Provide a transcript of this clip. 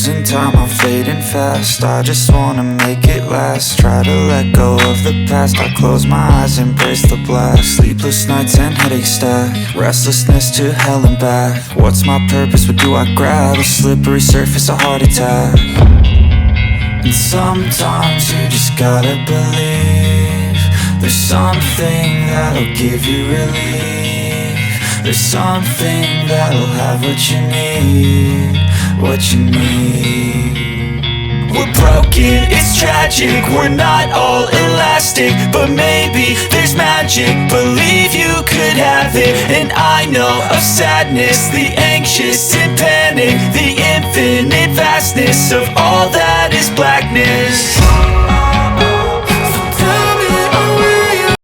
losing time, I'm fading fast. I just wanna make it last. Try to let go of the past. I close my eyes, embrace the blast. Sleepless nights and headaches stack. Restlessness to hell and back. What's my purpose, what do I grab? A slippery surface, a heart attack. And sometimes you just gotta believe there's something that'll give you relief. There's something that'll have what you need, what you need. We're broken, it's tragic, we're not all elastic, but maybe there's magic, believe you could have it. And I know of sadness, the anxious and panic, the infinite vastness of all that is blackness.